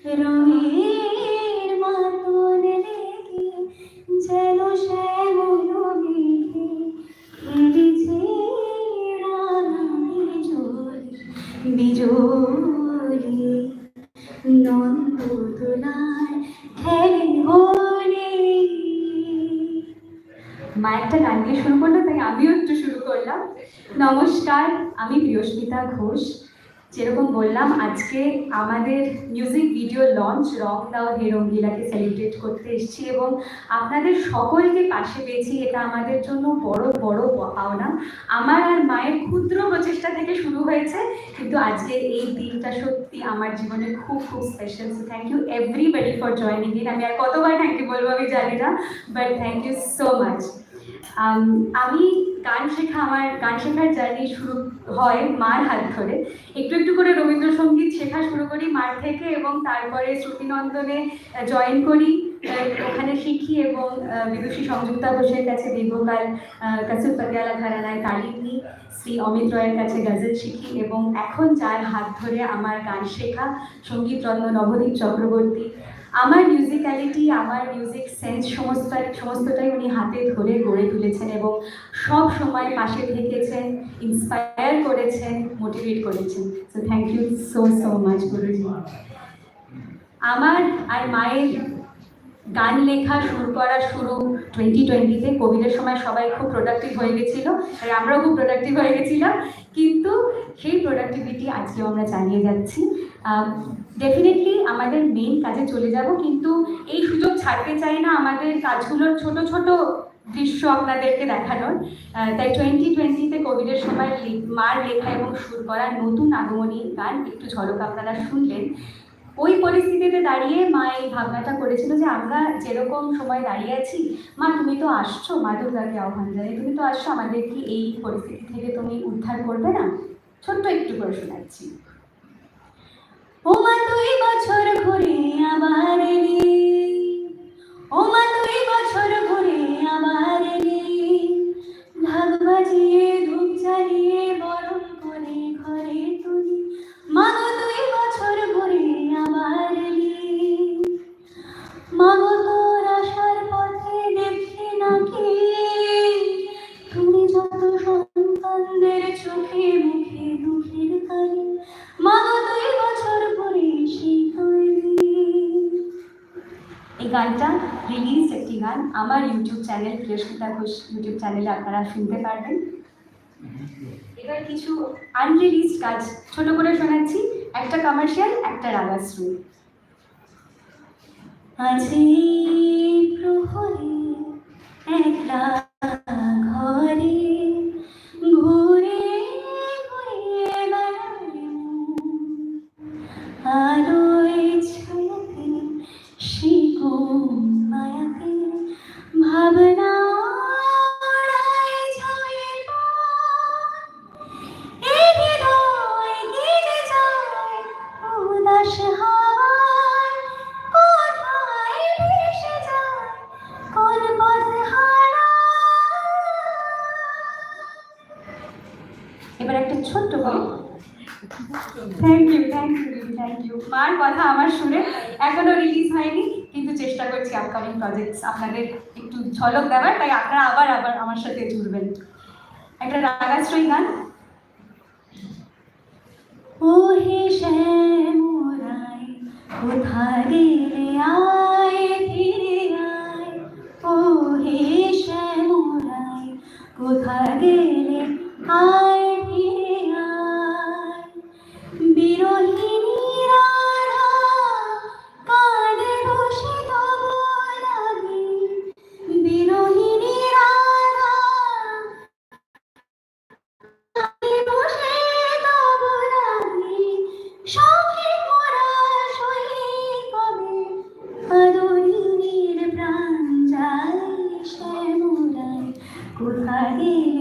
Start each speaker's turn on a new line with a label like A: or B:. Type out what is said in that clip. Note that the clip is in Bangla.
A: রঙের মাতন লেগে যেন শ্যামল মেঘে খেলেছে বিজলি নন্দ তোলার খেলে হলে। মা একটা গান দিয়ে শুরু করলো, তাই আমিও একটু শুরু করলাম। নমস্কার, আমি প্রিয়স্মিতা ঘোষ। যেরকম বললাম, আজকে আমাদের মিউজিক ভিডিও লঞ্চ রং দাও হে রঙ্গিলাকে সেলিব্রেট করতে এসেছি এবং আপনাদের সকলকে পাশে পেয়েছি। এটা আমাদের জন্য বড় বড় পাওনা। আমার আর মায়ের ক্ষুদ্র প্রচেষ্টা থেকে শুরু হয়েছে, কিন্তু আজকের এই দিনটা সত্যি আমার জীবনে খুব খুব special. So thank you everybody for joining in. আমি আর কতবার থ্যাংক ইউ বলবো আমি জানি না, but thank you so much. আমি গান আমার গান শেখার জার্নি শুরু হয় মার হাত ধরে। একটু একটু করে রবীন্দ্রসঙ্গীত শেখা শুরু করি মার থেকে, এবং তারপরে শ্রুতিনন্দনে জয়েন করি, ওখানে শিখি এবং বিদুষী সংযুক্তা ঘোষের কাছে দীর্ঘকাল কাসুর পাতিয়ালা ঘরানায় তালিম নিই, শ্রী অমিত রয়ের কাছে গজল শিখি, এবং এখন যার হাত ধরে আমার গান শেখা সঙ্গীতরত্ন নবদীপ চক্রবর্তী। আমার মিউজিক্যালিটি, আমার মিউজিক সেন্স সমস্তটাই উনি হাতে ধরে গড়ে তুলেছেন এবং সব সময় পাশে থেকেছেন, ইন্সপায়ার করেছেন, মোটিভেট করেছেন। So thank you so so much Guruji. আমার আর মায়ের গান লেখা শুরু 2020-তে। কোভিডের সময় সবাই খুব প্রোডাক্টিভ হয়ে গেছিলো, আর আমরাও খুব প্রোডাক্টিভ হয়ে গেছিলাম, কিন্তু সেই প্রোডাক্টিভিটি আজকেও আমরা চালিয়ে যাচ্ছি। ডেফিনেটলি আমাদের মেইন কাজে চলে যাব, কিন্তু এই সুযোগ ছাড়তে চাই না আমাদের কাজগুলোর ছোট ছোট দৃশ্য আপনাদেরকে দেখানোর। তাই 2020-তে কোভিডের সময় মার লেখা এবং সুর করা নতুন আগমনী গান একটু ঝলক আপনারা শুনলেন। ওই পরিস্থিতিতে দাঁড়িয়ে মা এই ভাবনাটা করেছিল যে আমরা যেরকম সময় দাঁড়িয়ে আছি, মা তুমি তো আসছো, মা দুর্গাকে আহ্বান জানিয়ে তুমি তো আসছো, আমাদের কি এই পরিস্থিতি থেকে তুমি উদ্ধার করবে না? ছোট্ট একটু করে শোনাচ্ছি। ও মা 2 বছর ঘুরে আবার এলি, ও মা 2 বছর ঘুরে আবার এলি, ঢাক বাজিয়ে ধূপ জ্বালিয়ে বরণ করে ঘরে তুলি। মা গো 2 বছর ঘুরে আবার এলি, মা গো তোর আসার পথে দেখি নাকি তুমি যত সন্তানদের চোখে মুখে দুঃখের কালি। মা গো 2 বছর ঘুরে সেই তৈরি। এই গানটা রিলিজ একটি গান, আমার YouTube channel Priyasmita Ghosh YouTube চ্যানেলে আপনারা শুনতে পারবেন। এবার কিছু আনরিলিজড কাজ ছোট করে শোনাচ্ছি, একটা কমার্শিয়াল, একটা রাগাশ্রী। আজি প্রহরে একলা ঘরে ঘুরে ঘুরে বেড়াই, আলোয় ছায়াতে শিকোন মায়াতে ভাবনা এবার একটা ছোট্ট thank you thank you thank you. মার কথা আমার সুরে এখনো রিলিজ হয়নি, কিন্তু চেষ্টা করছি আপকামিং প্রজেক্টস আপনাদের একটু ঝলক দেওয়ার, তাই আপনারা আবার আবার আমার সাথে জুড়বেন। একটা রাগাশ্রয়ী গান। ও হে শ্যামরাই কোথা গেলে আয় ফিরে আয়, ও হে শ্যামরাই কোথা গেলে আয় ফিরে আয়। বিরহিনী রাধা কাঁদে বসে তব লাগি, বিরহিনী রাধা কাঁদে বসে তব লাগি, সখী মোরা সহি কবে আদরিনীর প্রাণ যায় শ্যামরাই কোথা গেলে